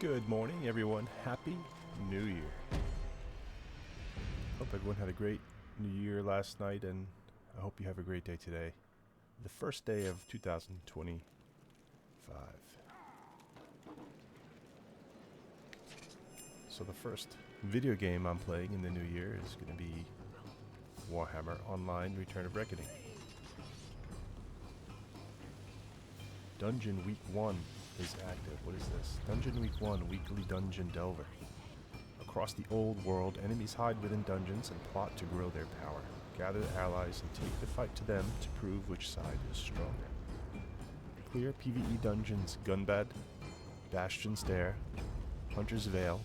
Good morning, everyone. Happy New Year. Hope everyone had a great New Year last night, and I hope you have a great day today. The first day of 2025. So the first video game I'm playing in the new year is going to be Warhammer Online Return of Reckoning. Dungeon Week 1 is active. What is this? Dungeon Week 1, Weekly Dungeon Delver. Across the old world, enemies hide within dungeons and plot to grow their power. Gather allies and take the fight to them to prove which side is stronger. Clear PvE dungeons Gunbad, Bastion Stair, Hunter's Vale,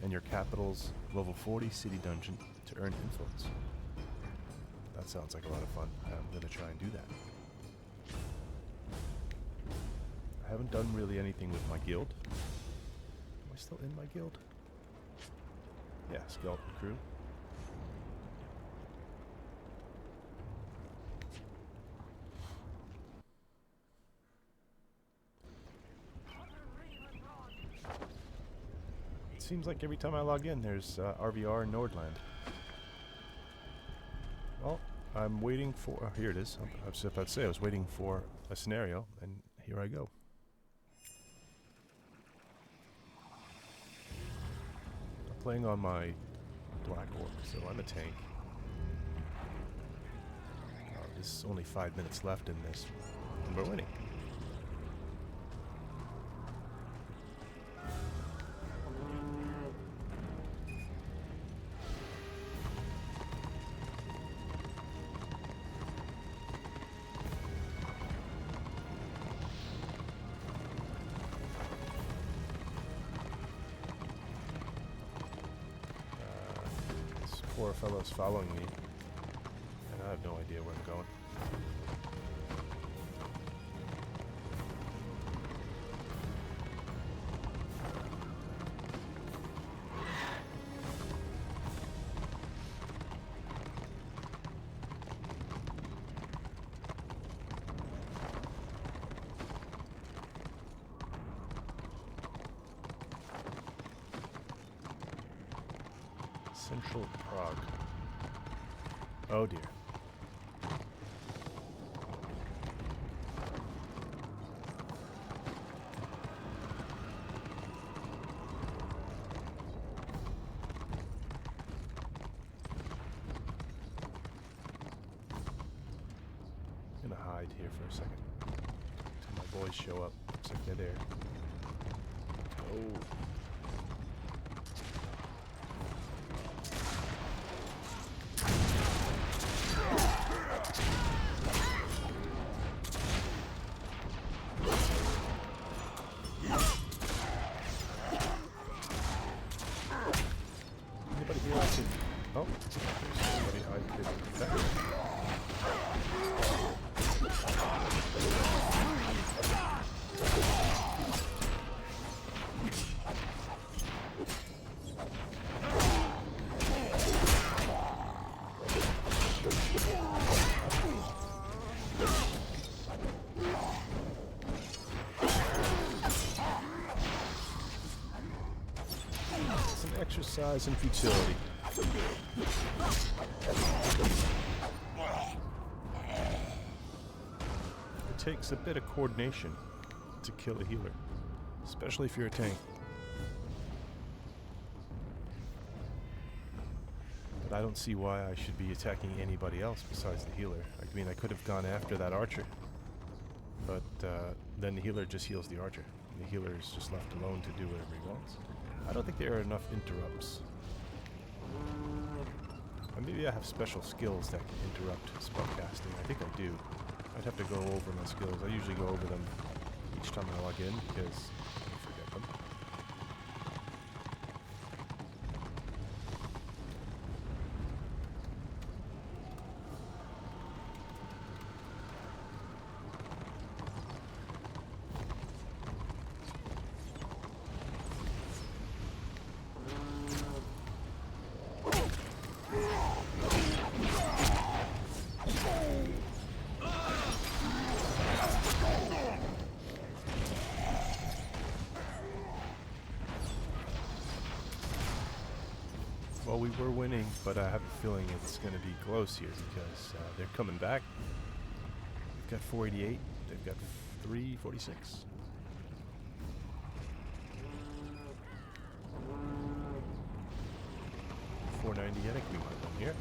and your capital's level 40 city dungeon to earn influence. That sounds like a lot of fun. I'm going to try and do that. I haven't done really anything with my guild. Am I still in my guild? Yeah, Skeleton Crew. It seems like every time I log in, there's RVR in Nordland. Well, I'm waiting for... here it is. I was about to say I was waiting for a scenario, and here I go. Playing on my Black Orc, so I'm a tank. There's only 5 minutes left in this, and we're winning. Poor fellow's following me, and I have no idea where I'm going. Central Prague. Oh dear. I'm gonna hide here for a second until my boys show up. Looks like they're there. Oh. Oh, there's somebody I could attack. It's an exercise in futility. It takes a bit of coordination to kill a healer, especially if you're a tank. But I don't see why I should be attacking anybody else besides the healer. I mean, I could have gone after that archer, but then the healer just heals the archer. And the healer is just left alone to do whatever he wants. I don't think there are enough interrupts. Or maybe I have special skills that can interrupt spellcasting. I think I do. I'd have to go over my skills. I usually go over them each time I log in because I forget them. Well, we were winning, but I have a feeling it's going to be close here because they're coming back. We've got 488. They've got 346. $490. I think we might win here.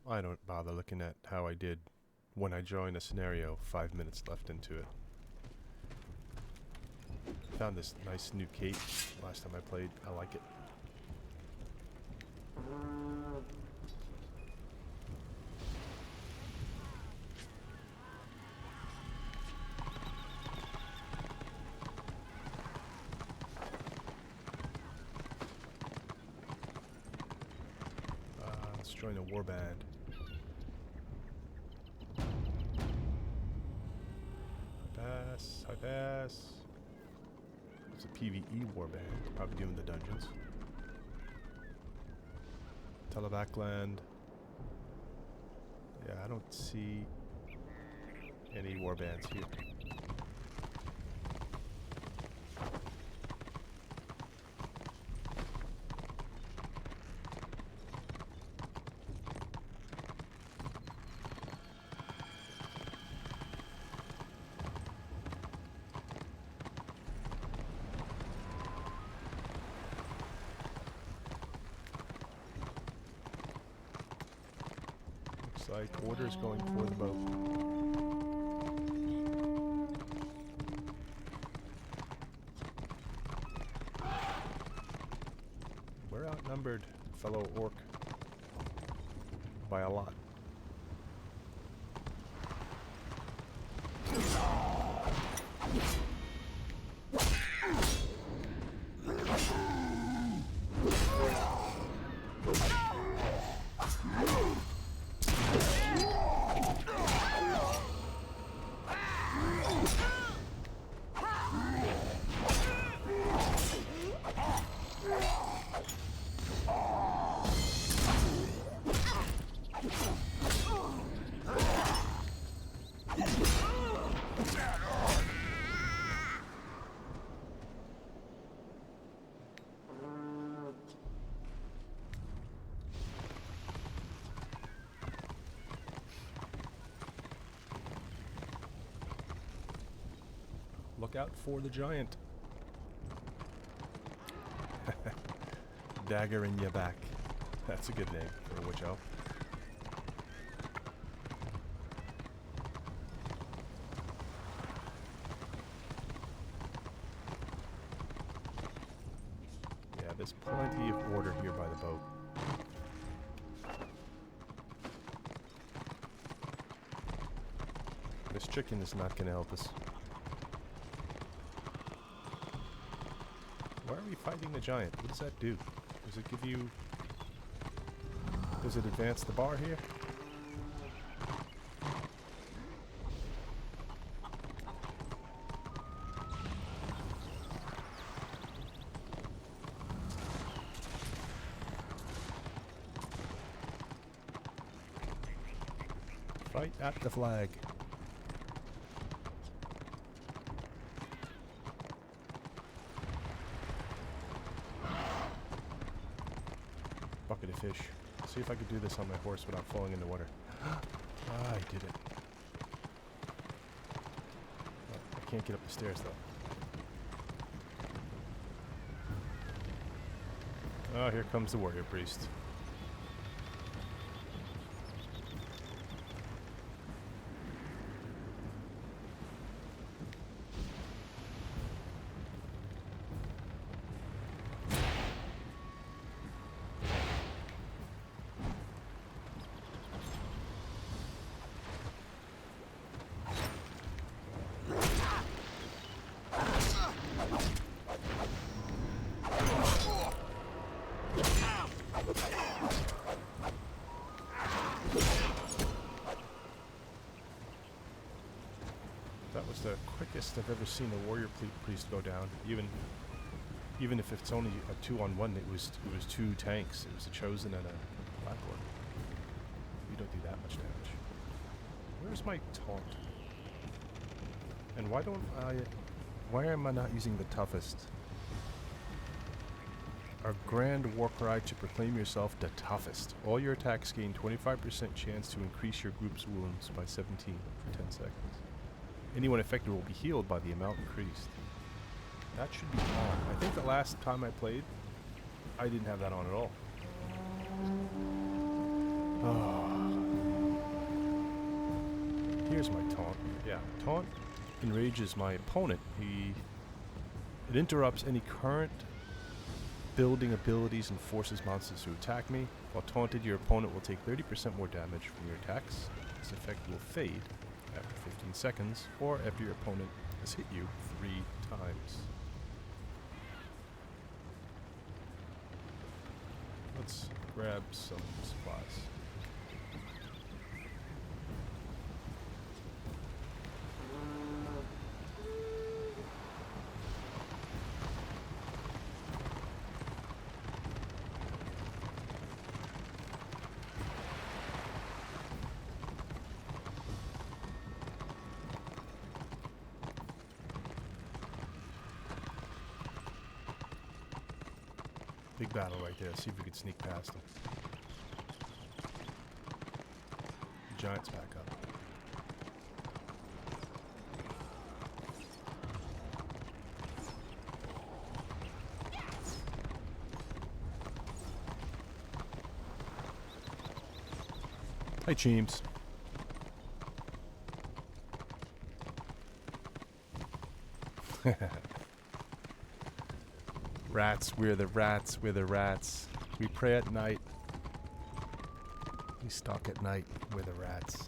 I don't bother looking at how I did when I joined a scenario 5 minutes left into it. Found this nice new cape last time I played. I like it. Let's join a warband. High pass. It's a PvE warband, probably doing the dungeons. Telebackland. Yeah, I don't see any warbands here. Like orders going for the boat. We're outnumbered, fellow orc, by a lot. Look out for the giant. Dagger in your back. That's a good name for a witch elf. Yeah, there's plenty of order here by the boat. This chicken is not going to help us. Why are we fighting the giant? What does that do? Does it give you... Does it advance the bar here? Fight at the flag. Bucket of fish. See if I could do this on my horse without falling in the water. Ah, I did it. Oh, I can't get up the stairs though. Oh, here comes the warrior priest. That was the quickest I've ever seen a warrior priest go down, even Even if it's only a 2-on-1, it was 2 tanks. It was a Chosen and a Black Orc. We don't do that much damage. Where's my taunt? And why don't I... Why am I not using the toughest? A grand war cry to proclaim yourself the toughest. All your attacks gain 25% chance to increase your group's wounds by 17 for 10 seconds. Anyone affected will be healed by the amount increased. That should be on. I think the last time I played, I didn't have that on at all. Here's my taunt. Yeah, taunt enrages my opponent. It interrupts any current building abilities and forces monsters to attack me. While taunted, your opponent will take 30% more damage from your attacks. This effect will fade after 15 seconds, or after your opponent has hit you 3 times. Let's grab some supplies. Big battle right there. See if we can sneak past them. The giant's back up. Hi, Cheems. Rats, we're the rats, we're the rats. We pray at night. We stalk at night, we're the rats.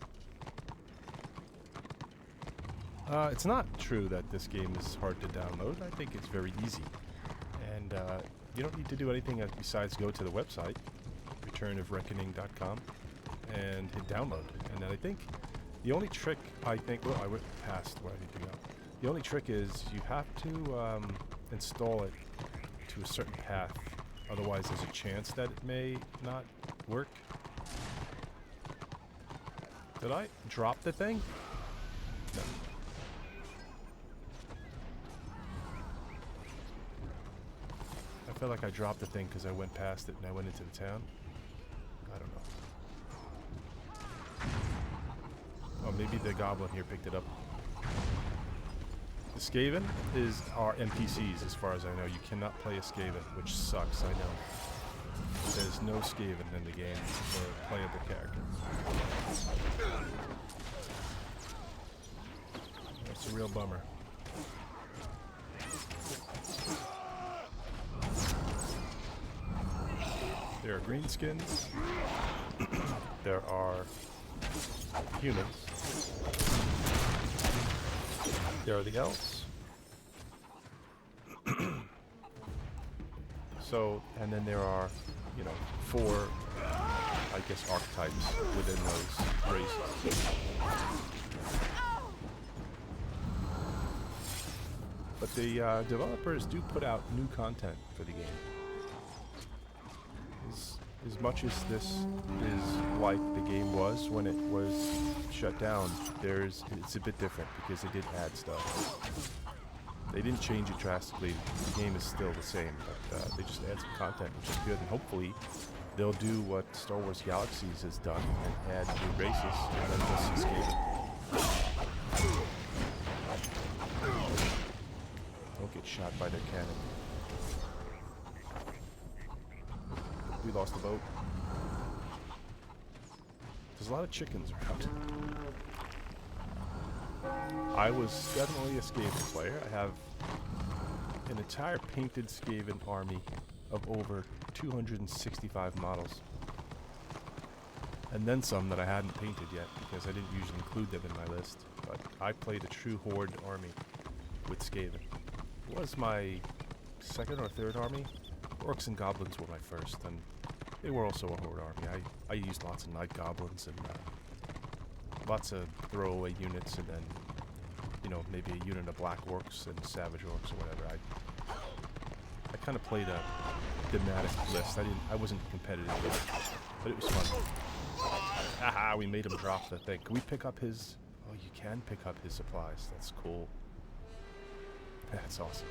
It's not true that this game is hard to download. I think it's very easy. And you don't need to do anything besides go to the website, returnofreckoning.com, and hit download. And then I think the only trick, well, I went past where I need to go. The only trick is you have to install it to a certain path, otherwise there's a chance that it may not work. Did I drop the thing? No. I feel like I dropped the thing because I went past it and I went into the town. I don't know. Oh, maybe the goblin here picked it up. The Skaven are NPCs as far as I know. You cannot play a Skaven, which sucks, I know. There's no Skaven in the game for a playable character. That's a real bummer. There are greenskins. There are humans. There are the elves. So, and then there are, 4, I guess, archetypes within those races. But the developers do put out new content for the game. As much as this is like the game was when it was shut down, it's a bit different because they did add stuff. They didn't change it drastically. The game is still the same, but they just add some content, which is good. And hopefully, they'll do what Star Wars Galaxies has done and add new races, and then we'll see Skaven. Don't get shot by their cannon. We lost the boat. There's a lot of chickens around. I was definitely a Skaven player. I have an entire painted Skaven army of over 265 models. And then some that I hadn't painted yet because I didn't usually include them in my list. But I played a true Horde army with Skaven. It was my second or third army. Orcs and goblins were my first, and they were also a Horde army. I used lots of night goblins and lots of throwaway units, and then, maybe a unit of Black Orcs and Savage Orcs or whatever. I kind of played a thematic list. I wasn't competitive with it, but it was fun. Haha, we made him drop the thing. Can we pick up his... Oh, you can pick up his supplies. That's cool. That's awesome.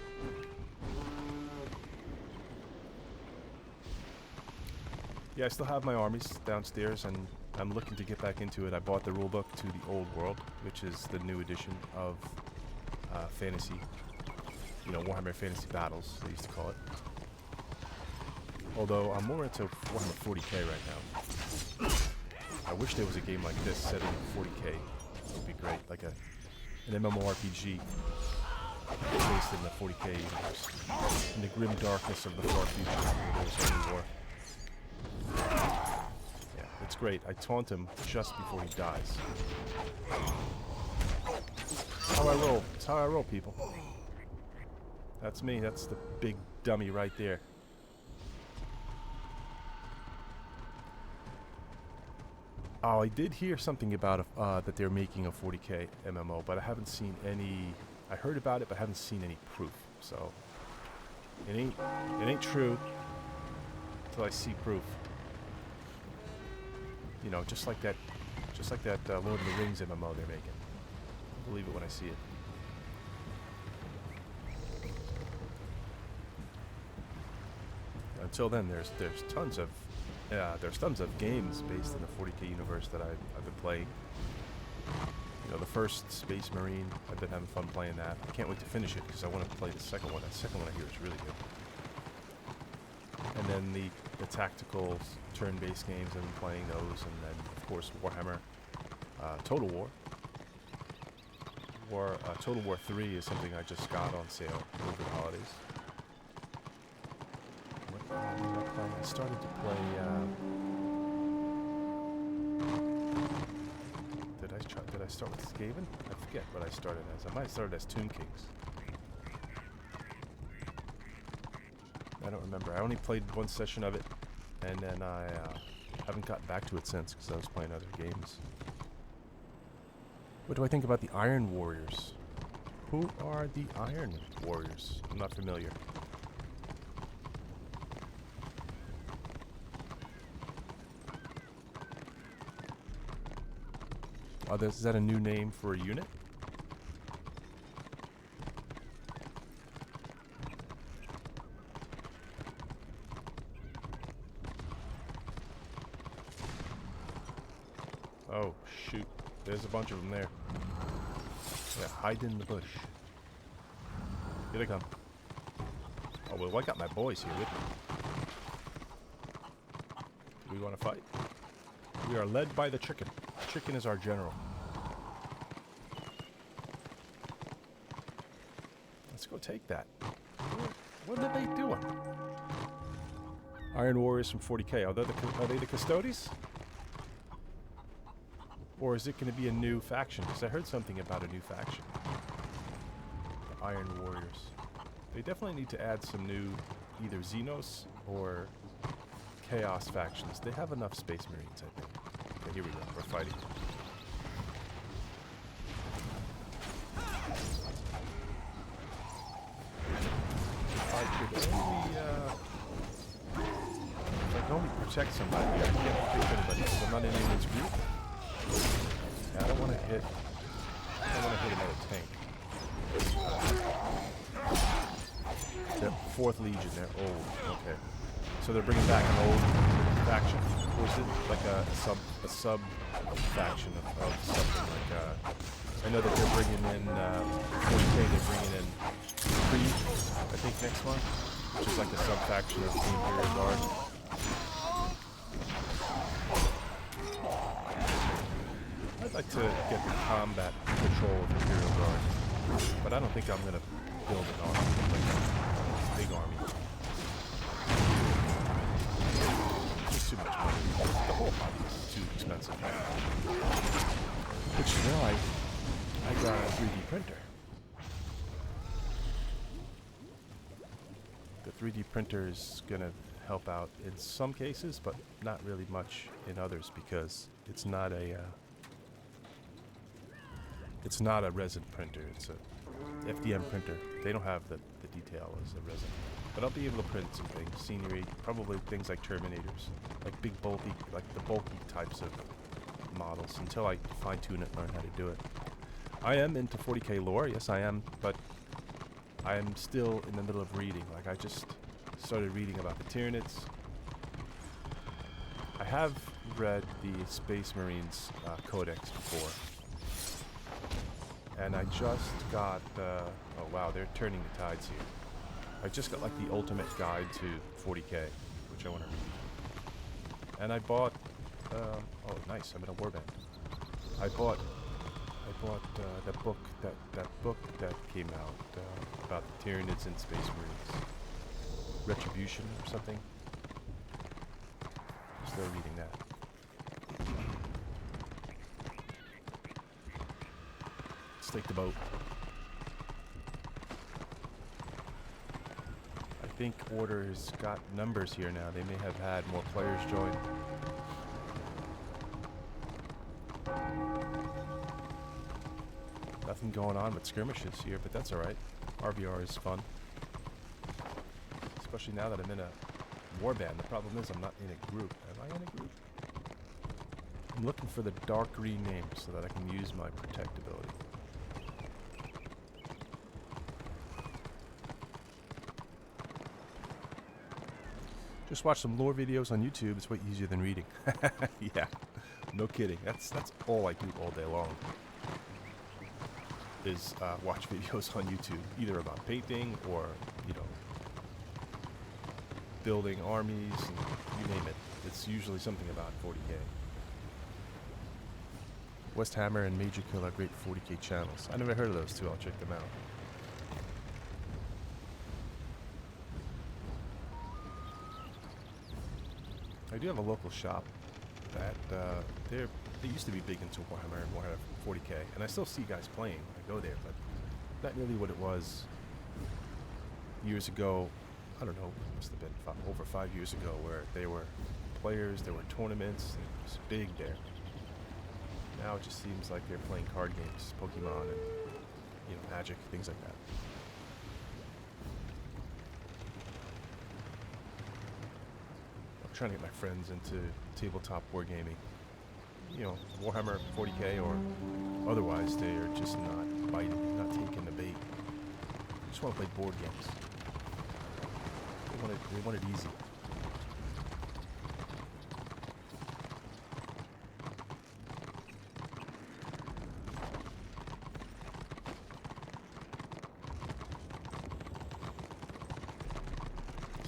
Yeah, I still have my armies downstairs, and I'm looking to get back into it. I bought the rulebook to the Old World, which is the new edition of fantasy. You know, Warhammer Fantasy Battles, they used to call it. Although, I'm more into Warhammer 40k right now. I wish there was a game like this set in 40k. It would be great, like an MMORPG based in the 40k universe. In the grim darkness of the far future, where there's only war. Yeah, it's great. I taunt him just before he dies. That's how I roll. That's how I roll, people. That's me. That's the big dummy right there. Oh, I did hear something about that they're making a 40k MMO, but I haven't seen any. I heard about it, but I haven't seen any proof. So it ain't true until I see proof. You know, just like that Lord of the Rings MMO they're making. I'll believe it when I see it. Until then, there's tons of games based in the 40k universe that I've been playing. You know, the first Space Marine, I've been having fun playing that. I can't wait to finish it because I want to play the second one. That second one I hear is really good. And then the tactical turn-based games, I've been playing those, and then of course Warhammer, Total War. Total War 3 is something I just got on sale over the holidays. I started to play. Did I start with Skaven? I forget what I started as. I might have started as Tomb Kings. I don't remember. I only played one session of it, and then I haven't gotten back to it since because I was playing other games. What do I think about the Iron Warriors? Who are the Iron Warriors? I'm not familiar. Is that a new name for a unit? Oh, shoot. There's a bunch of them there. Yeah, hide in the bush. Here they come. Oh, well, I got my boys here with me. Do we want to fight? We are led by the chicken. Chicken is our general. Let's go take that. What are they doing? Iron Warriors from 40k. Are they the Custodies? Or is it going to be a new faction? Because I heard something about a new faction. The Iron Warriors. They definitely need to add some new either Xenos or Chaos factions. They have enough Space Marines, I think. Okay, here we go. We're fighting. If I can only protect somebody, I can't protect anybody because I'm not in anyone's group. Yeah, I don't want to hit another tank. The 4th Legion, they're old. Okay. So they're bringing back an old faction? Or is it like a sub faction of something like, I know that they're bringing in, 40k, they're bringing in Creed, I think next month, which is like a sub faction of the Imperial Guard. I'd like to get the combat control of Imperial Guard, but I don't think I'm going to build an army, like a big army. It's too much money. The whole hobby is too expensive. Which is why I got a 3D printer. The 3D printer is going to help out in some cases, but not really much in others because it's not a resin printer. It's a FDM printer. They don't have the detail as a resin. But I'll be able to print some things, scenery, probably things like Terminators, like big bulky, like the bulky types of models, until I fine-tune it and learn how to do it. I am into 40k lore, yes I am, but I am still in the middle of reading. Like I just started reading about the Tyranids. I have read the Space Marines Codex before. And I just got, oh wow, they're turning the tides here. I just got like the ultimate guide to 40k, which I want to read. And I bought, oh nice, I'm in a warband. I bought that book that came out about the Tyranids and Space Marines. Retribution or something. Still reading that. Let's take the boat. I think Order has got numbers here now. They may have had more players join. Nothing going on with skirmishes here, but that's alright. RVR is fun. Especially now that I'm in a warband. The problem is I'm not in a group. Am I in a group? I'm looking for the dark green name so that I can use my protect ability. Just watch some lore videos on YouTube. It's way easier than reading. Yeah, no kidding. That's all I do all day long. Is watch videos on YouTube, either about painting or, you know, building armies, and you name it. It's usually something about 40k. Westhammer and Major Kill are great 40k channels. I never heard of those two. I'll check them out. I do have a local shop that they used to be big into Warhammer and Warhammer 40k, and I still see guys playing. I go there, but not really what it was years ago. I don't know, must have been over 5 years ago, where they were players, there were tournaments, it was big there. Now it just seems like they're playing card games, Pokemon and, you know, Magic, things like that. I'm trying to get my friends into tabletop wargaming. You know, Warhammer 40k or otherwise, they are just not biting, not taking the bait. They just want to play board games. They want it easy.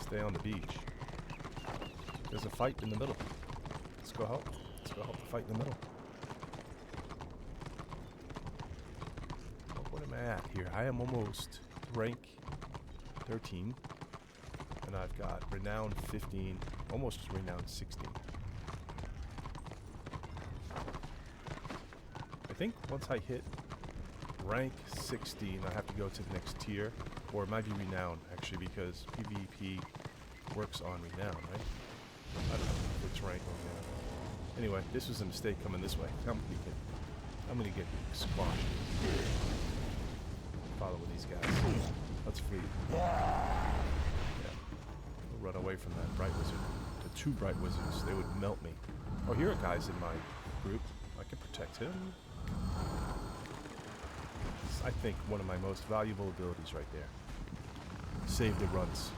Stay on the beach. There's a fight in the middle. Let's go help. Let's go help the fight in the middle. What am I at here? I am almost rank 13. And I've got renown 15, almost renown 16. I think once I hit rank 16, I have to go to the next tier, or it might be renown actually, because PvP works on renown, right? I don't know if it's rank or renown. Anyway, this was a mistake coming this way. I'm gonna get squashed. Following these guys. Let's flee. Run away from that bright wizard. The two bright wizards, they would melt me. Oh, here are guys in my group. I can protect him. It's, I think, one of my most valuable abilities right there. Save the runs.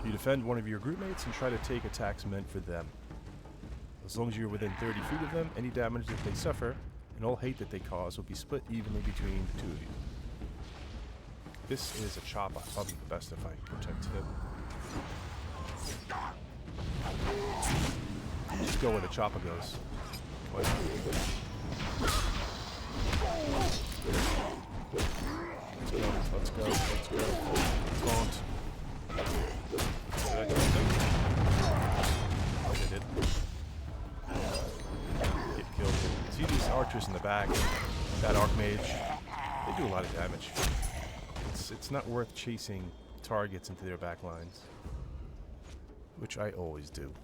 You defend one of your group mates and try to take attacks meant for them. As long as you're within 30 feet of them, any damage that they suffer and all hate that they cause will be split evenly between the two of you. This is a chopper. Probably the best if I protect him. Just go where the chopper goes. Let's go. Let's go. Let's go. Taunt. Did I do anything? Oh, they did. Get killed. See these archers in the back? That archmage. They do a lot of damage. It's not worth chasing targets into their back lines, which I always do.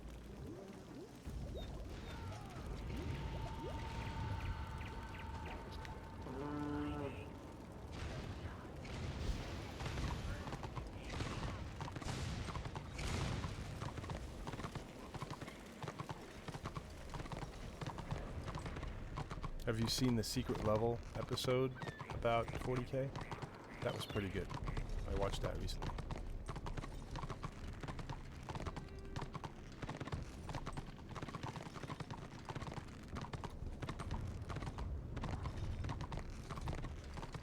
Have you seen the secret level episode about 40k? That was pretty good. I watched that recently.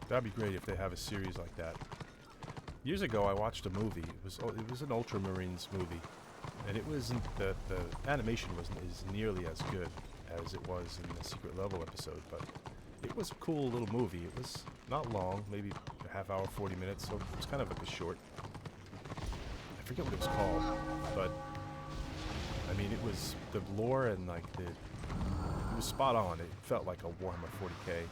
That'd be great if they have a series like that. Years ago, I watched a movie. It was an Ultramarines movie, and it wasn't the animation wasn't as nearly as good as it was in the secret level episode, but it was a cool little movie. It was not long, maybe a half hour, 40 minutes, so it was kind of like a short. I forget what it was called, but I mean, it was the lore and like it was spot on. It felt like a Warhammer 40k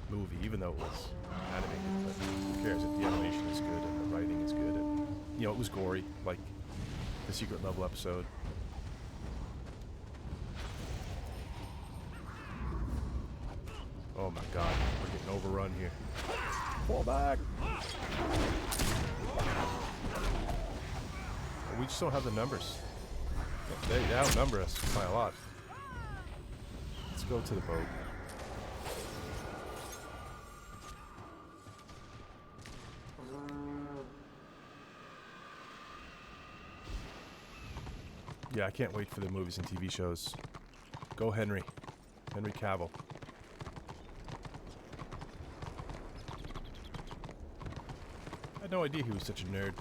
movie, even though it was animated. But who cares if the animation is good and the writing is good? And, you know, it was gory, like the secret level episode. Oh my god, we're getting overrun here. Fall back! We just don't have the numbers. They outnumber us by a lot. Let's go to the boat. Yeah, I can't wait for the movies and TV shows. Go Henry. Henry Cavill. I had no idea he was such a nerd.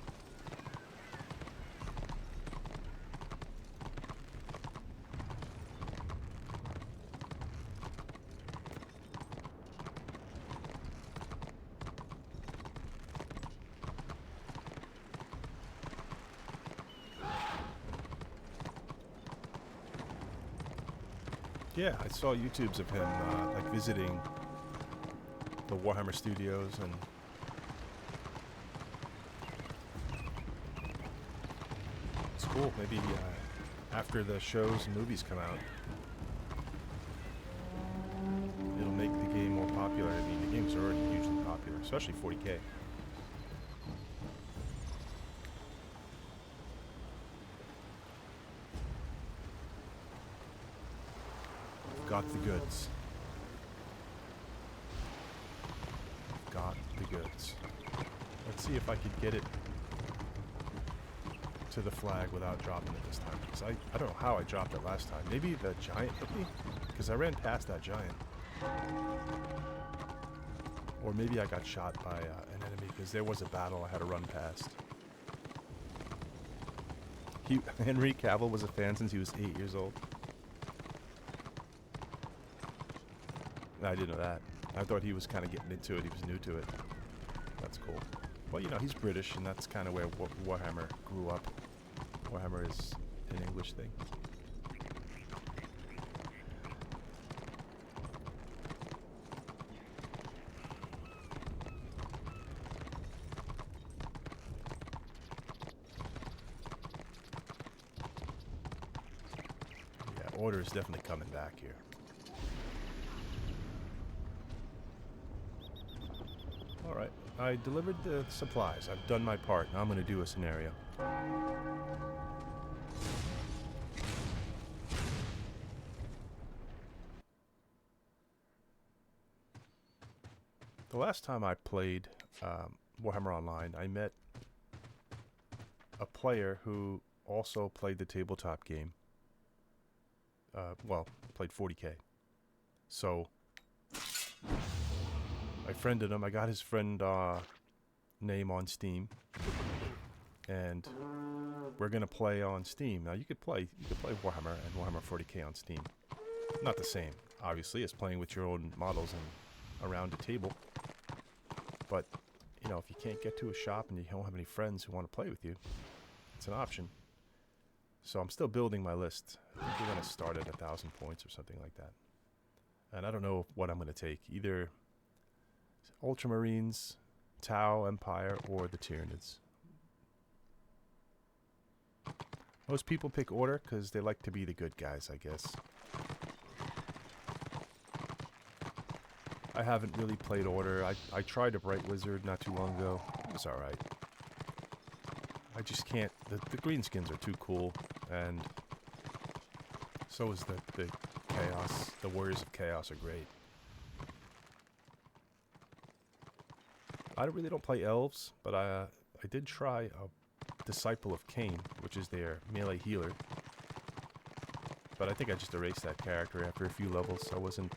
Yeah, I saw YouTubes of him like visiting the Warhammer studios, and it's cool. Maybe after the shows and movies come out, it'll make the game more popular. I mean, the game's already hugely popular, especially 40k. Got the goods. Got the goods. Let's see if I could get it to the flag without dropping it this time. Because I don't know how I dropped it last time. Maybe the giant hit me? Because I ran past that giant. Or maybe I got shot by an enemy because there was a battle I had to run past. Henry Cavill was a fan since he was 8 years old. I didn't know that. I thought he was kind of getting into it. He was new to it. That's cool. Well, you know, he's British, and that's kind of where Warhammer grew up. Warhammer is an English thing. Yeah, order is definitely coming back here. Alright, I delivered the supplies. I've done my part. Now I'm going to do a scenario. The last time I played Warhammer Online, I met a player who also played the tabletop game. Well, played 40k. So I friended him. I got his friend name on Steam, and we're gonna play on Steam. Now you could play Warhammer and Warhammer 40k on Steam. Not the same, obviously, as playing with your own models and around a table. But you know, if you can't get to a shop and you don't have any friends who want to play with you, it's an option. So I'm still building my list. I think we're gonna start at 1,000 points or something like that. And I don't know what I'm gonna take. Either Ultramarines, Tau Empire, or the Tyranids. Most people pick Order because they like to be the good guys, I guess. I haven't really played Order. I tried a Bright Wizard not too long ago. It was alright. I just can't... The greenskins are too cool, and so is the Chaos. The Warriors of Chaos are great. I really don't play elves, but I did try a Disciple of Cain, which is their melee healer. But I think I just erased that character after a few levels. I wasn't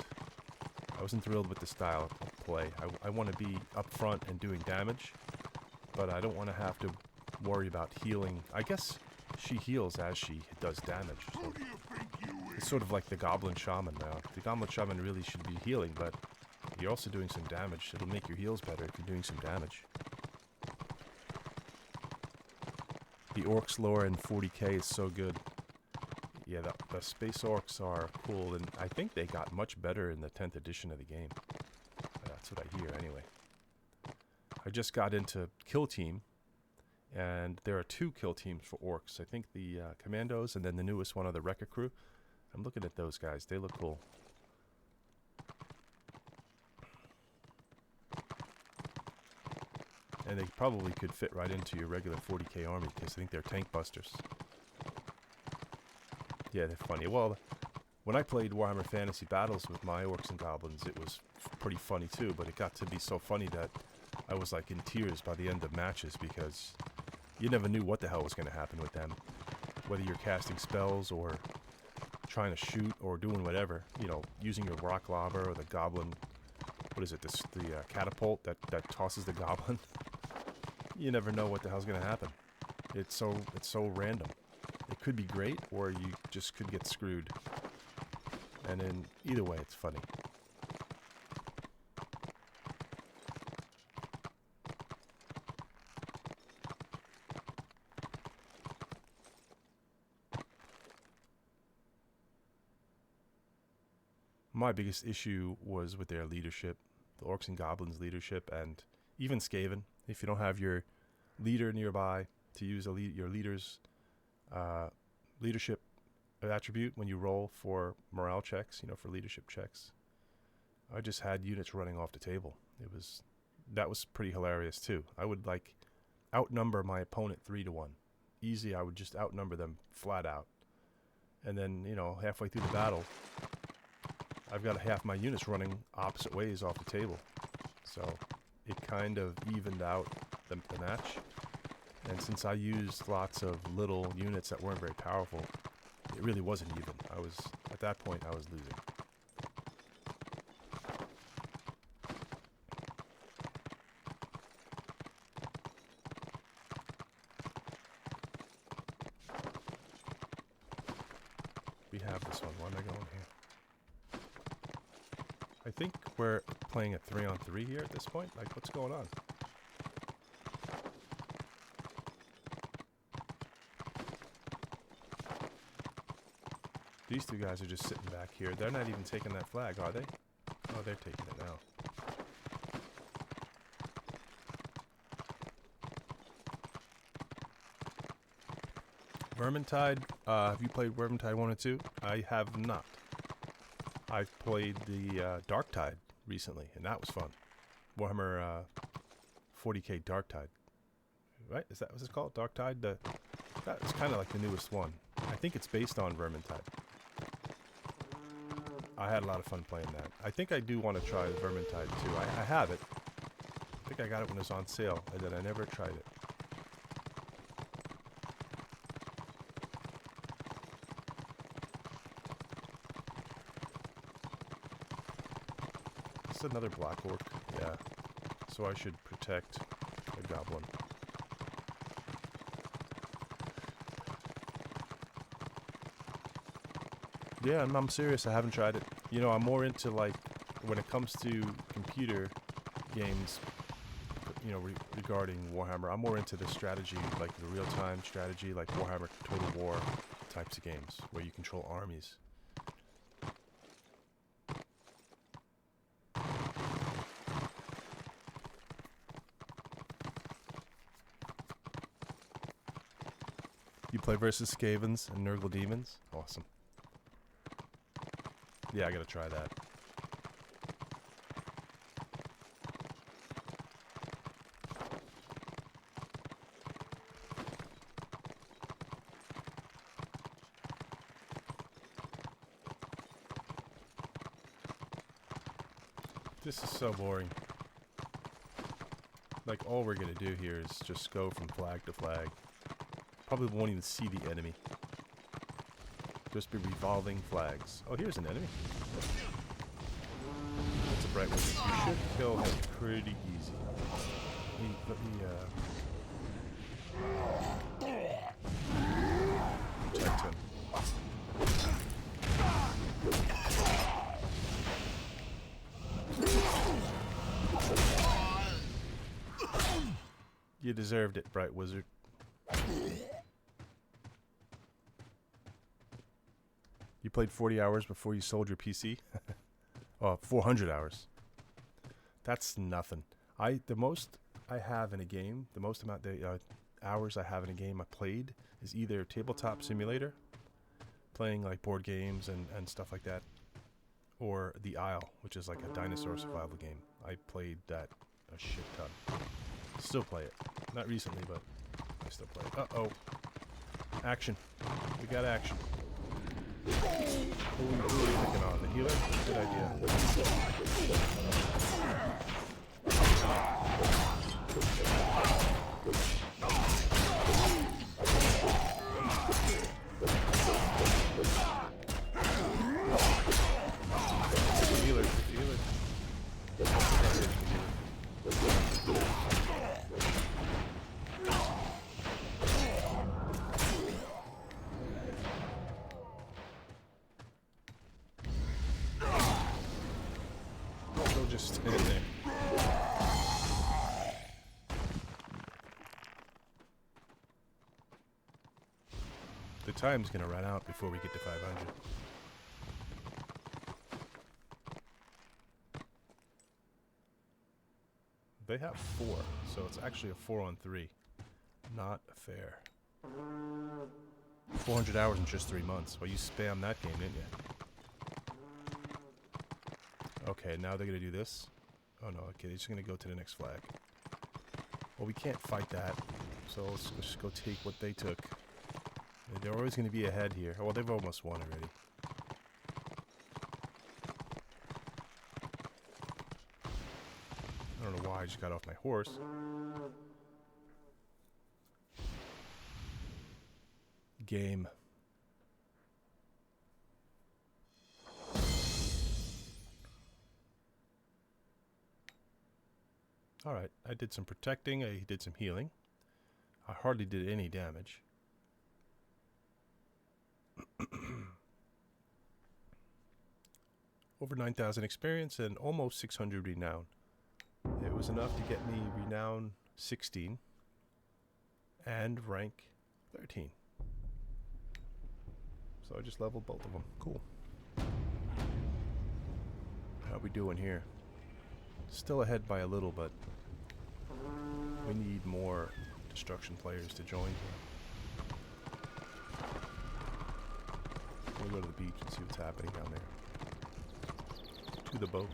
thrilled with the style of play. I want to be up front and doing damage, but I don't want to have to worry about healing. I guess she heals as she does damage. So it's sort of like the Goblin Shaman now. The Goblin Shaman really should be healing, but you're also doing some damage. It'll make your heals better if you're doing some damage. The Orcs lore in 40k is so good. Yeah, the Space Orcs are cool, and I think they got much better in the 10th edition of the game. That's what I hear, anyway. I just got into Kill Team, and there are 2 kill teams for Orcs. I think the Commandos, and then the newest one of the Wrecker Crew. I'm looking at those guys. They look cool. And they probably could fit right into your regular 40k army, because I think they're tank busters. Yeah, they're funny. Well, when I played Warhammer Fantasy Battles with my Orcs and Goblins, it was pretty funny too, but it got to be so funny that I was like in tears by the end of matches, because you never knew what the hell was going to happen with them. Whether you're casting spells or trying to shoot or doing whatever, you know, using your rock lava or the goblin, what is it, the catapult that tosses the goblin. You never know what the hell's going to happen. It's so random. It could be great, or you just could get screwed. And in either way, it's funny. My biggest issue was with their leadership, the Orcs and Goblins leadership, and even Skaven. If you don't have your leader nearby to use your leader's leadership attribute when you roll for morale checks, you know, for leadership checks, I just had units running off the table. That was pretty hilarious too. I would like outnumber my opponent 3-1. Easy, I would just outnumber them flat out. And then, you know, halfway through the battle, I've got half my units running opposite ways off the table. So it kind of evened out the match. And since I used lots of little units that weren't very powerful, it really wasn't even. At that point, I was losing. We have this one. Where am I going here? I think we're playing a 3-on-3 here at this point. Like, what's going on? These 2 guys are just sitting back here. They're not even taking that flag, are they? Oh, they're taking it now. Vermintide, have you played Vermintide 1 or 2? I have not. I've played the Darktide recently, and that was fun. Warhammer 40k Darktide. Right? Is that what it's called? Darktide? That was kind of like the newest one. I think it's based on Vermintide. I had a lot of fun playing that. I think I do want to try Vermintide too. I have it. I think I got it when it was on sale, and then I never tried it. It's another Black Orc. Yeah. So I should protect the goblin. Yeah, I'm serious. I haven't tried it. You know, I'm more into, like, when it comes to computer games, you know, regarding Warhammer, I'm more into the strategy, like the real-time strategy, like Warhammer Total War types of games, where you control armies. You play versus Skavens and Nurgle Demons? Awesome. Yeah, I gotta try that. This is so boring. Like, all we're gonna do here is just go from flag to flag. Probably won't even see the enemy. Just be revolving flags. Oh, here's an enemy. That's a bright wizard. You should kill him pretty easy. Let me protect him. You deserved it, bright wizard. You played 40 hours before you sold your PC? Oh, 400 hours. That's nothing. The most I have in a game, the most amount of hours I have in a game I played is either Tabletop Simulator, playing like board games and stuff like that, or The Isle, which is like a dinosaur survival game. I played that a shit ton. Still play it. Not recently, but I still play it. Uh-oh. Action. We got action. Who are we picking on? The healer? Good idea. The healer. Just stand there. The time's gonna run out before we get to 500. They have 4, so it's actually a 4-on-3. Not fair. 400 hours in just 3 months. Well, you spammed that game, didn't you? Okay, now they're gonna do this. Oh no, okay, they're just gonna go to the next flag. Well, we can't fight that, so let's just go take what they took. They're always gonna be ahead here. Oh, well, they've almost won already. I don't know why I just got off my horse. Game. Alright, I did some protecting, I did some healing. I hardly did any damage. Over 9,000 experience and almost 600 renown. It was enough to get me renown 16 and rank 13. So I just leveled both of them. Cool. How we doing here? Still ahead by a little, but we need more destruction players to join here. We'll go to the beach and see what's happening down there. To the boat.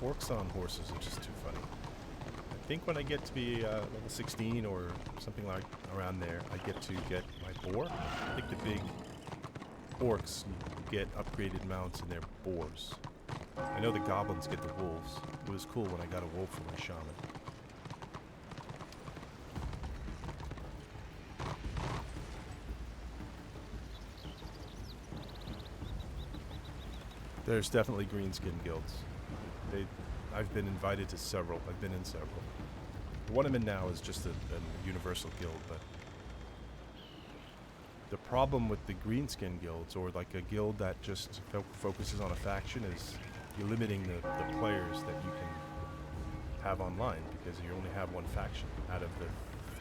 Orcs on horses are just too funny. I think when I get to be level 16 or something like around there, I get to get my boar. I think the big orcs get upgraded mounts in their boars. I know the goblins get the wolves. It was cool when I got a wolf for my shaman. There's definitely Greenskin guilds. I've been invited to several. I've been in several. The one I'm in now is just a universal guild, but the problem with the Greenskin guilds, or like a guild that just focuses on a faction, is you're limiting the players that you can have online, because you only have one faction out of the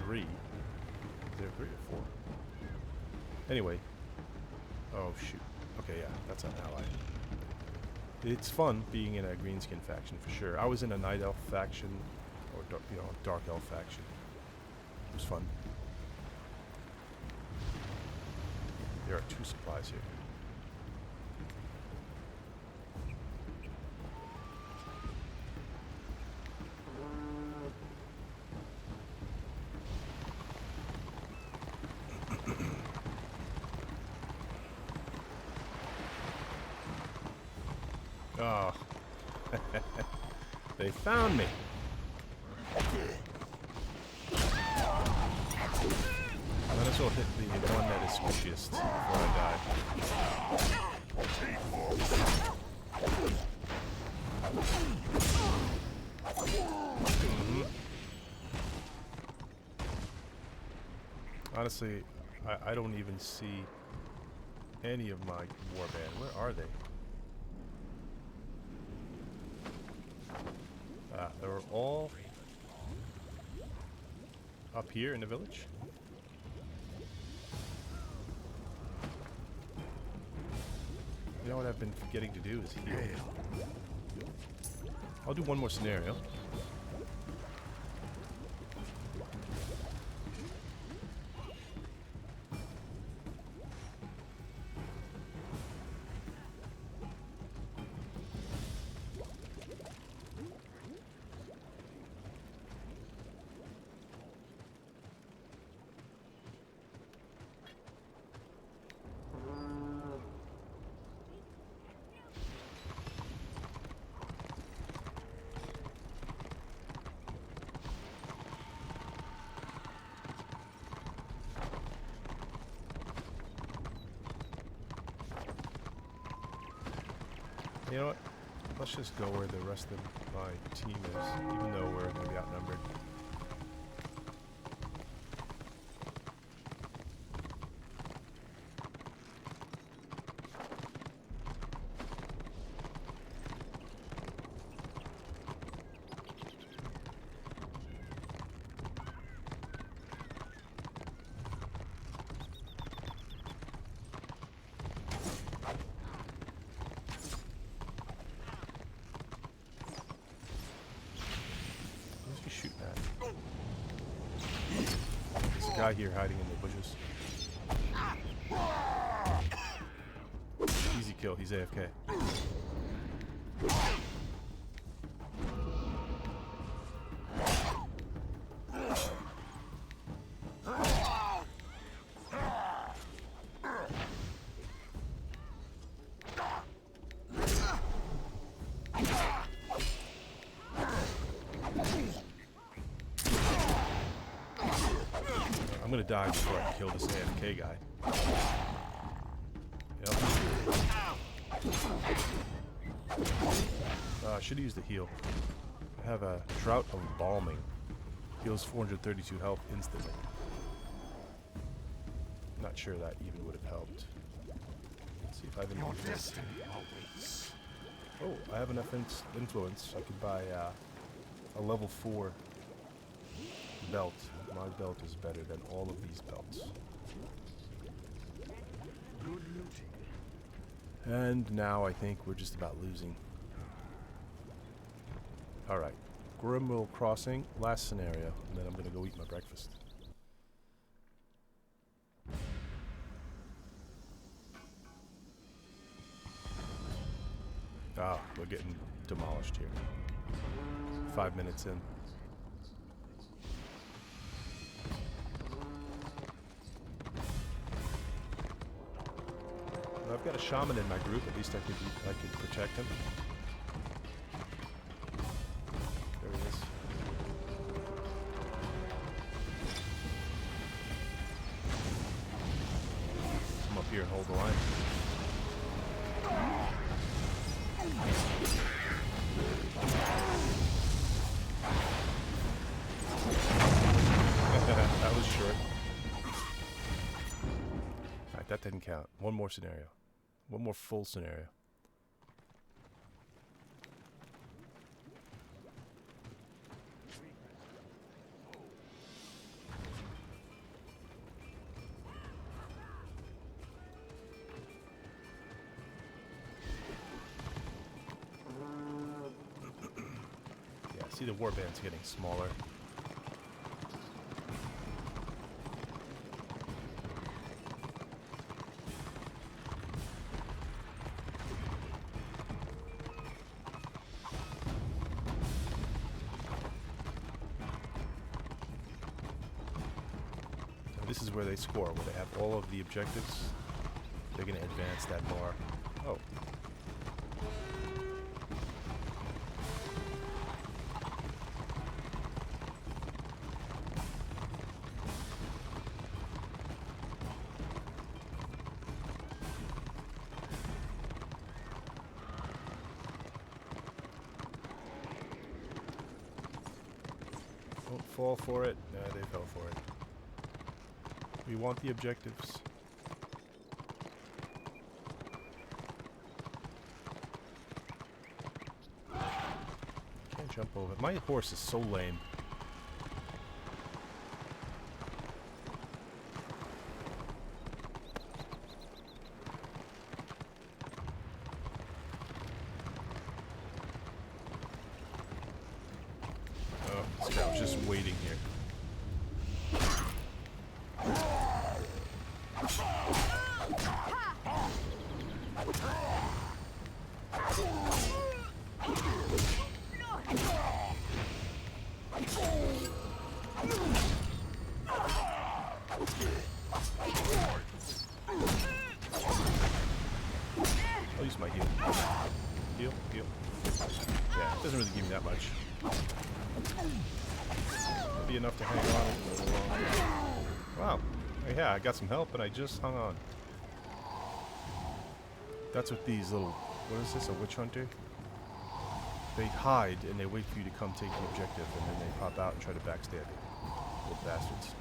3. Is there 3 or 4? Anyway. Oh shoot. Okay, yeah, that's an ally. It's fun being in a Greenskin faction for sure. I was in a Night Elf faction, or Dark Elf faction. It was fun. There are 2 supplies here. Oh. They found me. Might as well hit the one that is squishiest before I die. Honestly, I don't even see any of my warband. Where are they? They're all up here in the village. You know what I've been forgetting to do is heal. I'll do one more scenario. You know what? Let's just go where the rest of my team is, even though we're going to be outnumbered. Guy here hiding in the bushes. Easy kill, he's AFK. I'm gonna die before I can kill this AFK guy. Yep. I should use the heal. I have a Drought of Balming. Heals 432 health instantly. Not sure that even would have helped. Let's see if I have any influence. Oh, I have enough influence. I could buy a level 4 belt. My belt is better than all of these belts. And now I think we're just about losing. Alright. Grimwell Crossing, last scenario, and then I'm gonna go eat my breakfast. Ah, we're getting demolished here. 5 minutes in. I've got a shaman in my group. At least I could protect him. There he is. Come up here and hold the line. That was short. Alright, that didn't count. One more scenario. One more full scenario. See the warband's getting smaller. This is where they score, where they have all of the objectives. They're going to advance that more. Oh. Don't fall for it. Nah, they fell for it. We want the objectives. Can't jump over. My horse is so lame. Oh, this guy was just waiting here. I'll use my heal. Heal, heal. Yeah, it doesn't really give me that much. That'll be enough to hang on. Wow. Yeah, I got some help and I just hung on. That's what these little... What is this? A witch hunter? They hide and they wait for you to come take the objective and then they pop out and try to backstab you. Little bastards.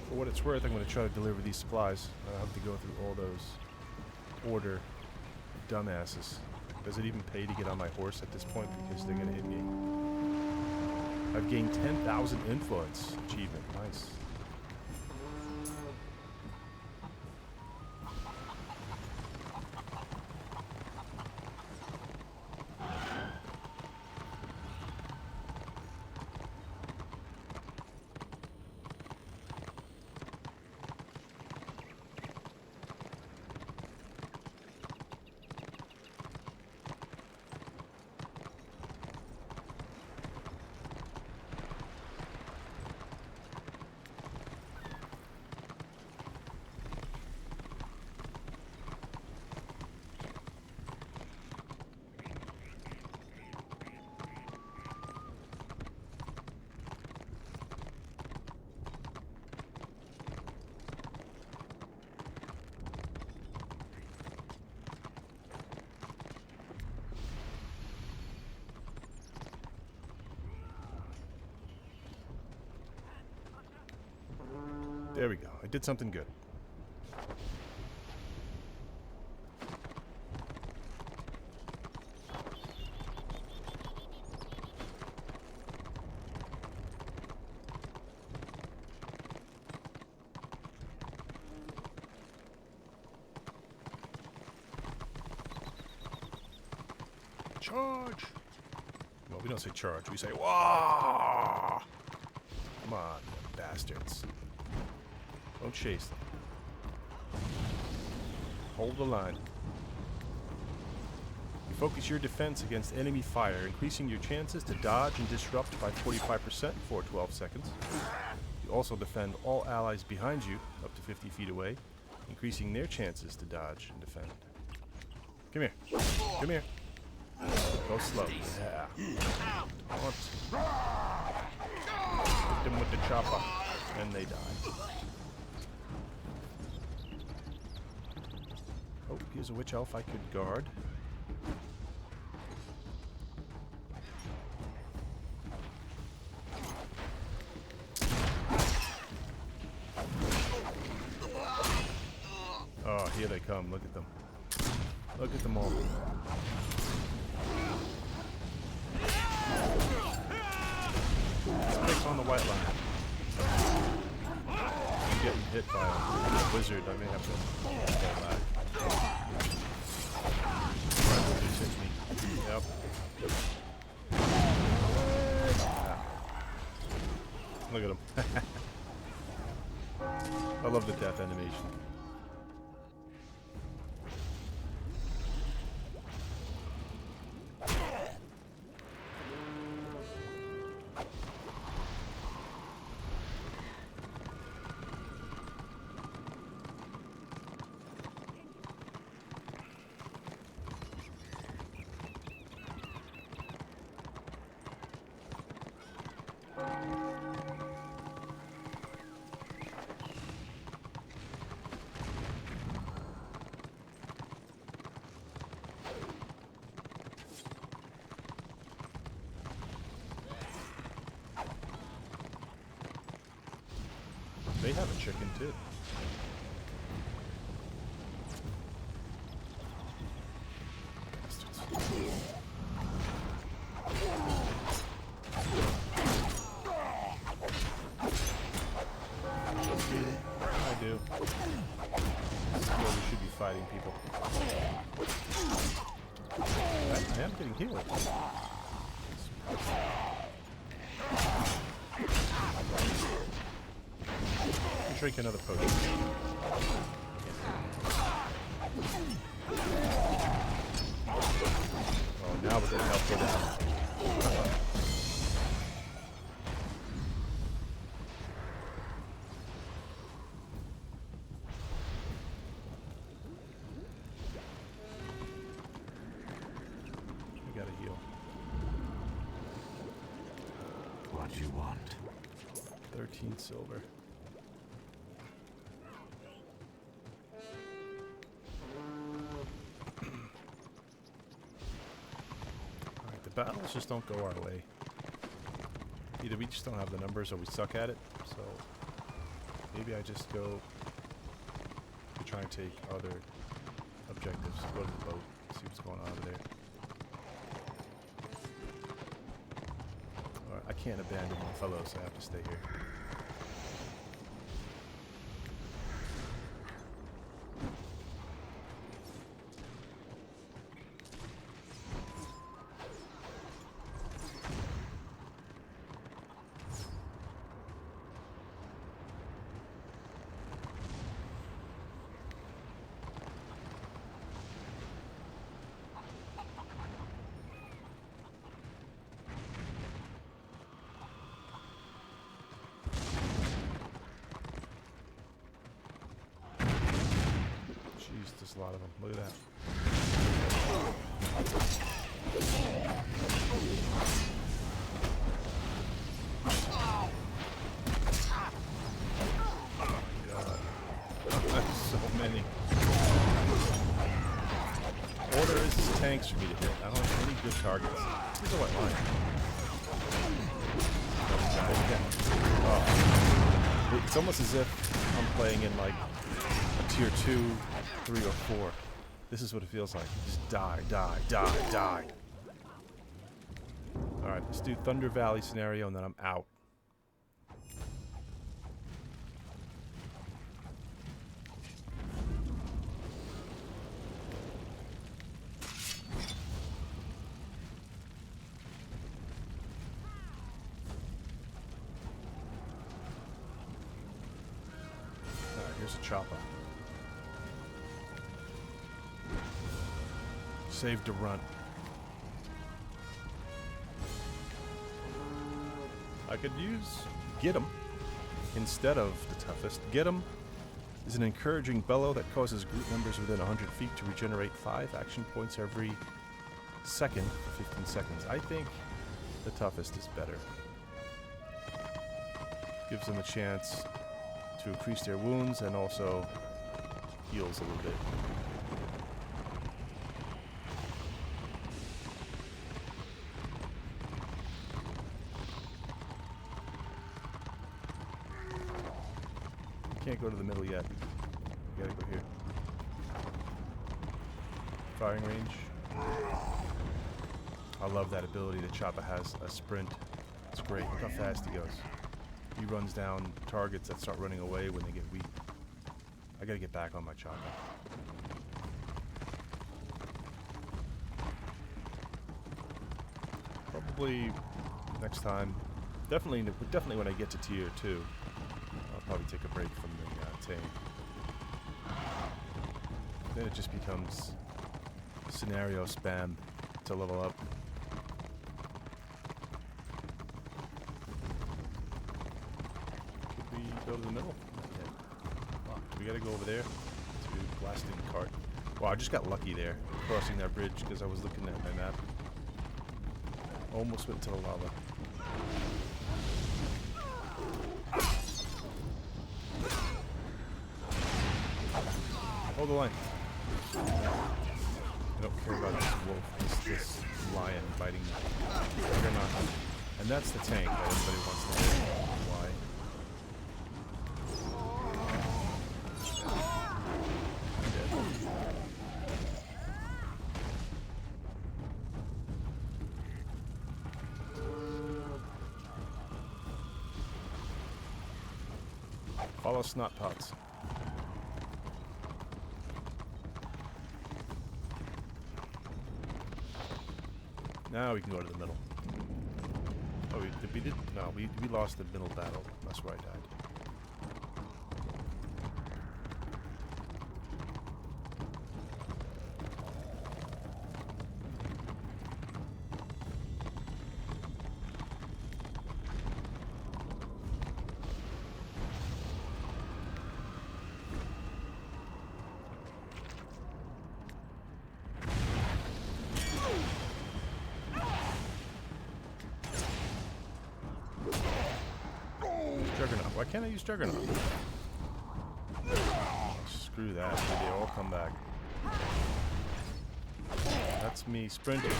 For what it's worth, I'm going to try to deliver these supplies. I have to go through all those order dumbasses. Does it even pay to get on my horse at this point because they're going to hit me? I've gained 10,000 influence achievement. Nice. There we go. I did something good. Charge! Well, we don't say charge. We say, wah! Come on, you bastards. Don't chase them. Hold the line. You focus your defense against enemy fire, increasing your chances to dodge and disrupt by 45% for 12 seconds. You also defend all allies behind you up to 50 feet away, increasing their chances to dodge and defend. Come here. Come here. Go slow. Yeah. Hit them with the chopper. And they die. Oh, here's a witch elf I could guard. Oh, here they come. Look at them. Look at them all. Sticks on the white line. getting hit by a wizard, I may have to fall back. Right, wizards hit me. Yep. Ah. Look at him. I love the death animation. They have a chicken too. Bastards. I do. This is where we should be fighting people. I am getting healed. Drink another potion. Oh, now we're gonna help go down. We gotta heal. What do you want? 13 silver. Battles just don't go our way. Either we just don't have the numbers or we suck at it, so maybe I just go to try and take other objectives. Go to the boat, see what's going on over there. Alright, I can't abandon my fellows, so I have to stay here. There's a lot of them. Look at that. Oh my god. That's so many. Order is tanks for me to hit. I don't have any good targets. Here's a white line. Oh. It's almost as if I'm playing in like a tier 2, 3, or 4. This is what it feels like. Just die, die, die, die. Alright, let's do Thunder Valley scenario and then I'm out. Alright, here's a chopper. Save to run. I could use Get 'em instead of the toughest. Get 'em is an encouraging bellow that causes group members within 100 feet to regenerate 5 action points every second for 15 seconds. I think the toughest is better. Gives them a chance to increase their wounds and also heals a little bit. Can't go to the middle yet. We gotta go here. Firing range. I love that ability that Choppa has, a sprint. It's great. Look how fast he goes. He runs down targets that start running away when they get weak. I gotta get back on my chopper. Probably next time. Definitely when I get to tier 2. I'll probably take a break from the tame. Then it just becomes scenario spam to level up. Could we go to the middle? Okay. Wow, we gotta go over there to blasting cart. Wow, I just got lucky there, crossing that bridge because I was looking at my map. Almost went to the lava. Hold the line. I don't care about this wolf, this lion biting Juggernaut. And that's the tank that everybody wants to hit. Why? I'm dead. Follow snot pots. Now we can go to the middle. Oh, we lost the middle battle. That's where I died. Juggernaut. Why can't I use Juggernaut? Screw that. They all come back. That's me sprinting.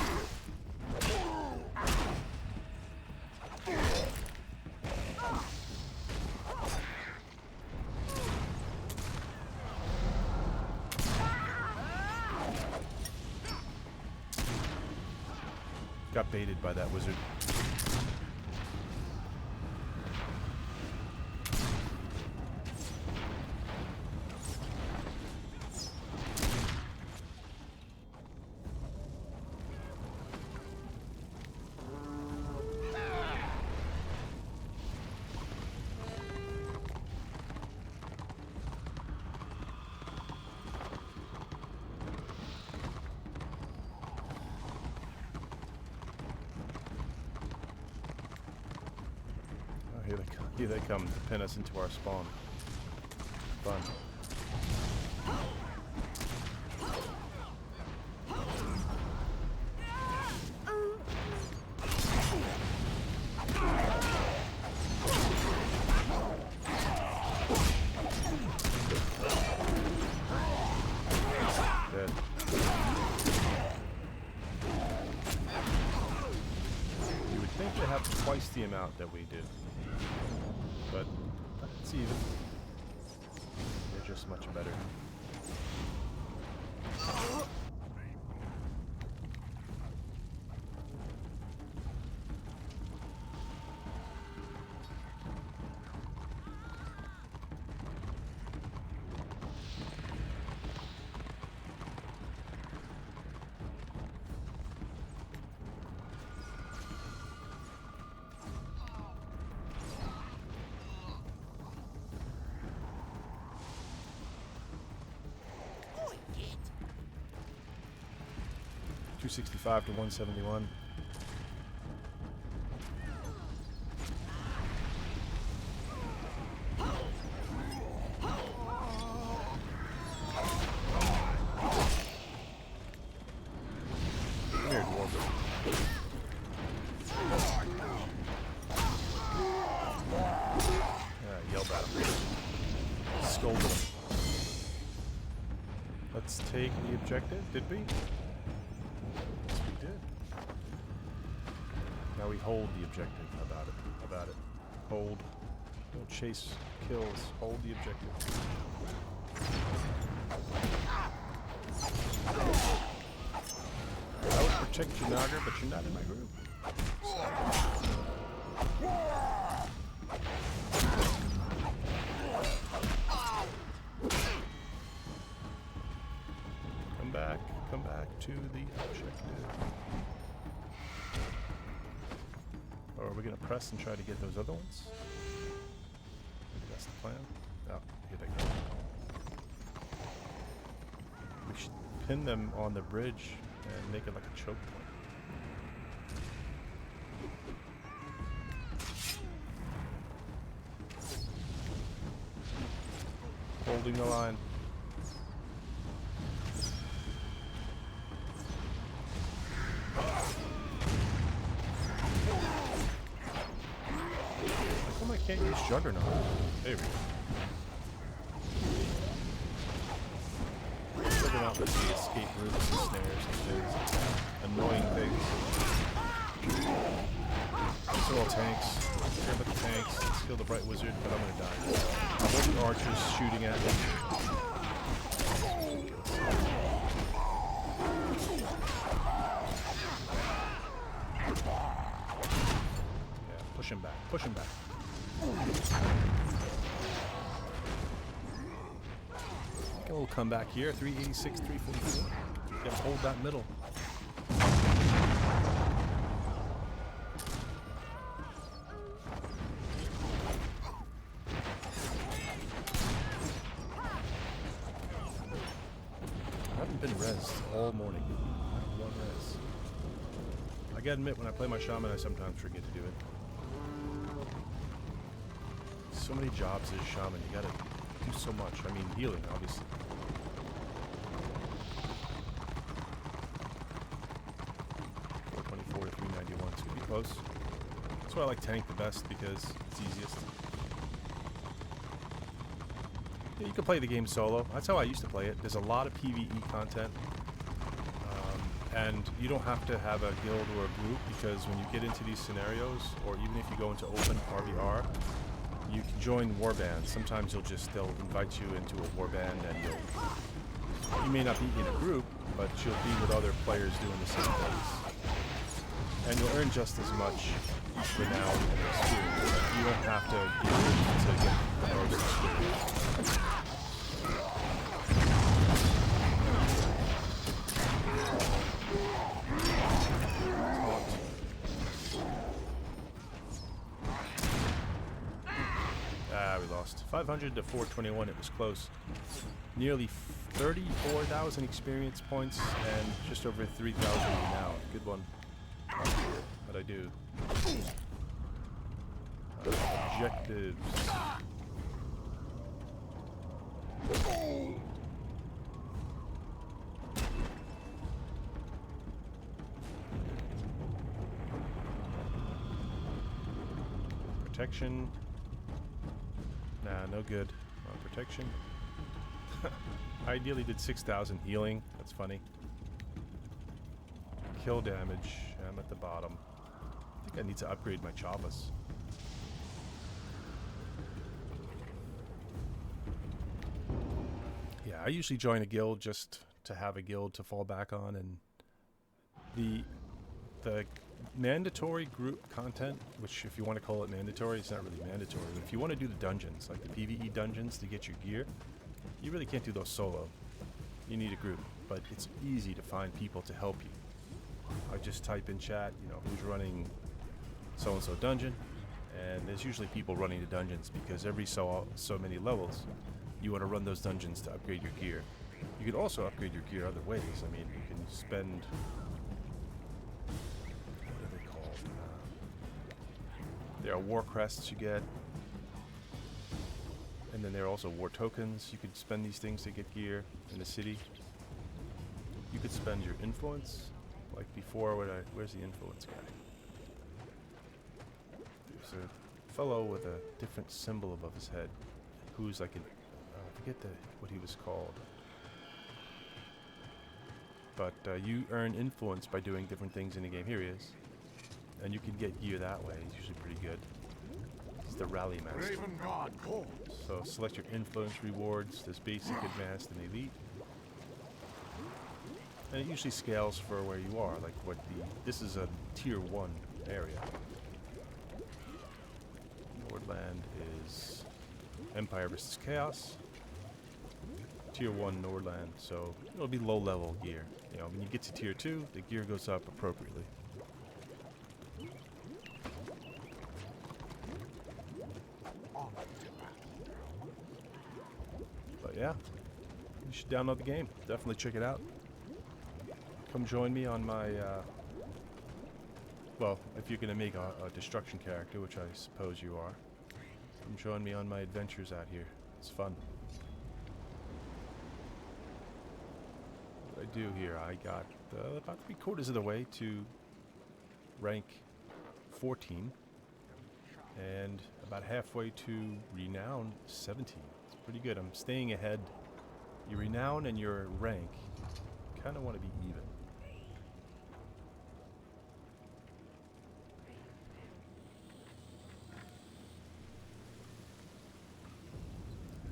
Got baited by that wizard. Here they come to pin us into our spawn. Fun. Dead. You would think they have twice the amount that we do. But it's even. They're just much better. $265 to $171. Come here, dwarf. Yelled at him. Scolded him. Let's take the objective, did we? Now we hold the objective. About it. Hold. Don't chase kills. Hold the objective. I would protect you, Nagar, but you're not in my group. to the objective. Or are we going to press and try to get those other ones? Maybe that's the plan. Oh, here they go. We should pin them on the bridge and make it like a choke point. Holding the line. How come I can't use Juggernaut? There we go. Juggernaut lets me escape routes and snares and things. Annoying things. These are all tanks. Care about the tanks. Let's kill the Bright Wizard, but I'm gonna die. What are the archers shooting at me? Yeah, push him back. Push him back. We'll come back here. 386, 344. Gotta hold that middle. Been rezzed all morning. Not one res. I gotta admit, when I play my shaman, I sometimes forget to do it. So many jobs as shaman, you gotta do so much. I mean, healing, obviously. .424 to 391, so pretty close. That's why I like tank the best, because it's easiest. Yeah, you can play the game solo. That's how I used to play it. There's a lot of PvE content. And you don't have to have a guild or a group, because when you get into these scenarios, or even if you go into open RVR, you can join warbands. Sometimes they'll invite you into a warband, and you may not be in a group, but you'll be with other players doing the same things. And you'll earn just as much renown and experience. You don't have to be good to get the most experience. Ah, we lost. 500 to 421, it was close. Nearly 34,000 experience points and just over 3,000 now. Good one. How'd I do? Objectives. Protection. Nah, no good. Protection. I ideally did 6,000 healing. That's funny. Kill damage. I'm at the bottom. I think I need to upgrade my chavas. Yeah, I usually join a guild just to have a guild to fall back on, and the mandatory group content, which if you want to call it mandatory, it's not really mandatory. If you want to do the dungeons, like the PvE dungeons to get your gear, you really can't do those solo. You need a group, but it's easy to find people to help you. I just type in chat, you know, who's running so-and-so dungeon, and there's usually people running the dungeons, because every so many levels, you want to run those dungeons to upgrade your gear. You can also upgrade your gear other ways. I mean, you can spend... what are they called? There are war crests you get. And then there are also war tokens. You could spend these things to get gear in the city. You could spend your influence. Like before, where's the influence guy? There's a fellow with a different symbol above his head, who's like an... I forget what he was called. But you earn influence by doing different things in the game. Here he is. And you can get gear that way. He's usually pretty good. He's the rally master. So select your influence rewards. There's basic, advanced, and elite. And it usually scales for where you are. Like this is a tier 1 area. Nordland is Empire versus Chaos. tier 1 Nordland, so it'll be low level gear. You know, when you get to tier 2, the gear goes up appropriately. But yeah, you should download the game. Definitely check it out. Come join me on my, well, if you're going to make a destruction character, which I suppose you are, come join me on my adventures out here. It's fun. What do I do here? I got about 3/4 of the way to rank 14 and about halfway to renown 17. It's pretty good. I'm staying ahead. Your renown and your rank kind of want to be even.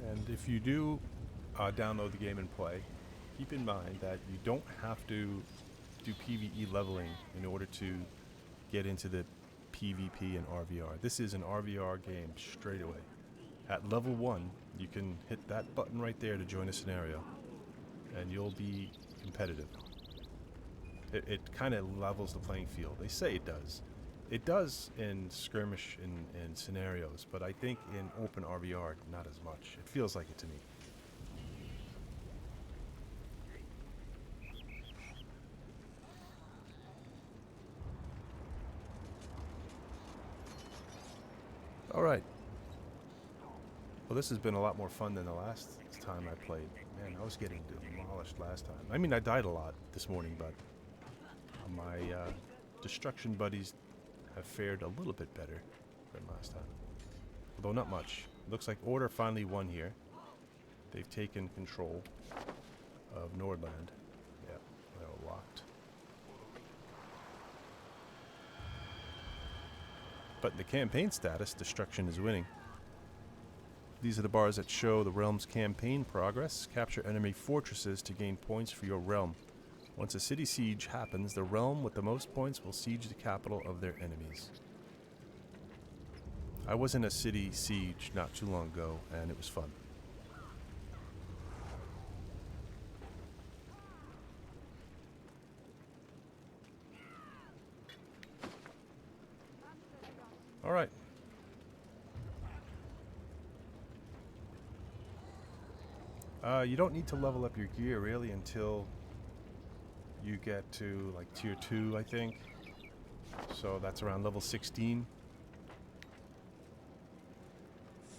And if you do download the game and play, keep in mind that you don't have to do PvE leveling in order to get into the PvP and RVR. This is an RVR game straight away. At level 1, you can hit that button right there to join a scenario, and you'll be competitive. It kind of levels the playing field. They say it does. It does in skirmish and scenarios, but I think in open RVR, not as much. It feels like it to me. Alright. Well, this has been a lot more fun than the last time I played. Man, I was getting demolished last time. I mean, I died a lot this morning, but my destruction buddies have fared a little bit better than last time. Although not much. Looks like Order finally won here. They've taken control of Nordland. Yeah, they're locked. But in the campaign status, destruction is winning. These are the bars that show the realm's campaign progress. Capture enemy fortresses to gain points for your realm. Once a city siege happens, the realm with the most points will siege the capital of their enemies. I was in a city siege not too long ago, and it was fun. Alright. You don't need to level up your gear really until you get to like tier 2, I think. So that's around level 16.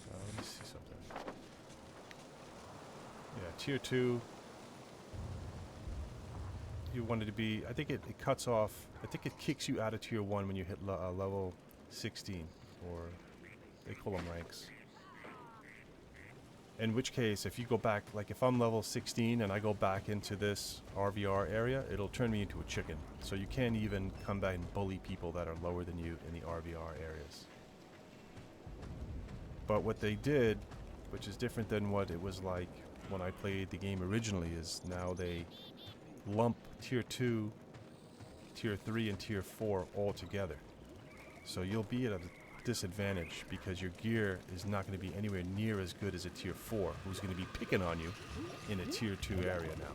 Let me see something. Yeah, tier 2. You wanted to be, I think it cuts off, I think it kicks you out of tier 1 when you hit level 16, or they call them ranks. In which case, if you go back, like if I'm level 16 and I go back into this RVR area, it'll turn me into a chicken. So you can't even come back and bully people that are lower than you in the RVR areas. But what they did, which is different than what it was like when I played the game originally, is now they lump tier 2, tier 3, and tier 4 all together. So you'll be at a disadvantage because your gear is not going to be anywhere near as good as a tier 4, who's going to be picking on you in a tier 2 area now.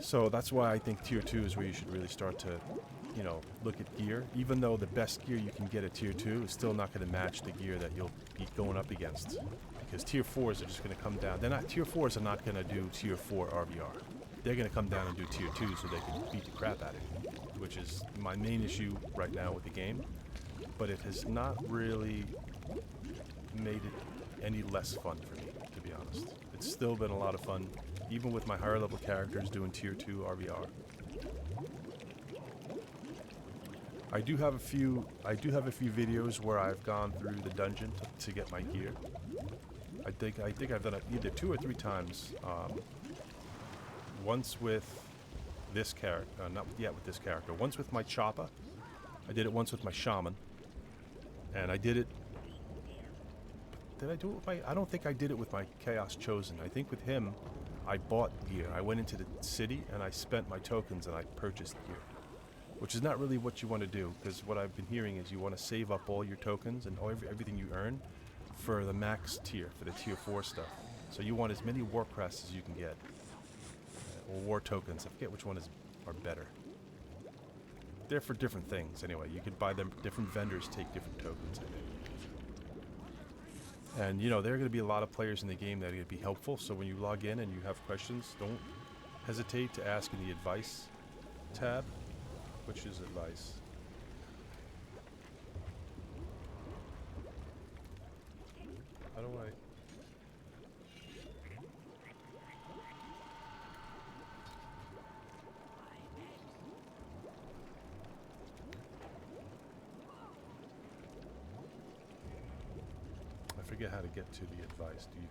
So that's why I think tier 2 is where you should really start to, you know, look at gear. Even though the best gear you can get at tier 2 is still not going to match the gear that you'll be going up against, because tier 4s are just going to come down. Tier 4s are not going to do tier 4 RVR. They're going to come down and do tier 2 so they can beat the crap out of you, which is my main issue right now with the game. But it has not really made it any less fun for me, to be honest. It's still been a lot of fun, even with my higher level characters doing tier 2 RVR. I do have a few videos where I've gone through the dungeon to get my gear. I think I've done it either 2 or 3 times. Once with this character, not yet with this character. Once with my chopper. I did it once with my shaman. And I did it... Did I do it with my... I don't think I did it with my Chaos Chosen. I think with him, I bought gear. I went into the city and I spent my tokens and I purchased gear. Which is not really what you want to do, because what I've been hearing is you want to save up all your tokens and everything you earn for the max tier, for the tier 4 stuff. So you want as many war crests as you can get. Or war tokens. I forget which one are better. They're for different things anyway. You could buy them, different vendors take different tokens, I think. And you know, there are going to be a lot of players in the game that are going to be helpful, so when you log in and you have questions, don't hesitate to ask in the advice tab. Which is advice? How do I... I forget how to get to the advice. Do you...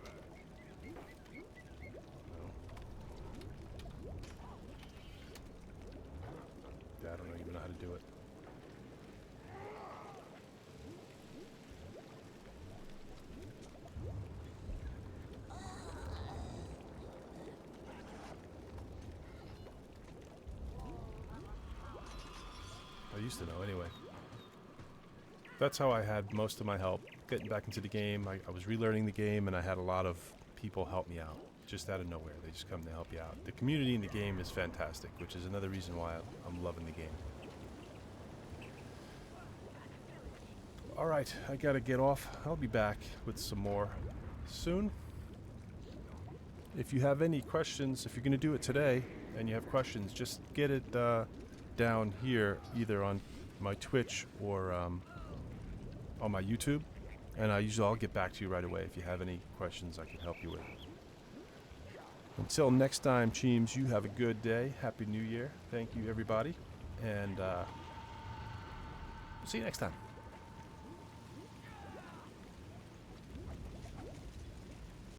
No. Yeah, I don't even know how to do it. I used to know anyway. That's how I had most of my help getting back into the game. I was relearning the game, and I had a lot of people help me out just out of nowhere. They just come to help you out. The community in the game is fantastic, which is another reason why I'm loving the game. Alright, I gotta get off. I'll be back with some more soon. If you have any questions, if you're gonna do it today and you have questions, just get it down here, either on my Twitch or on my YouTube, and I'll get back to you right away if you have any questions I can help you with. Until next time, Cheems, you have a good day. Happy New Year. Thank you, everybody, and see you next time.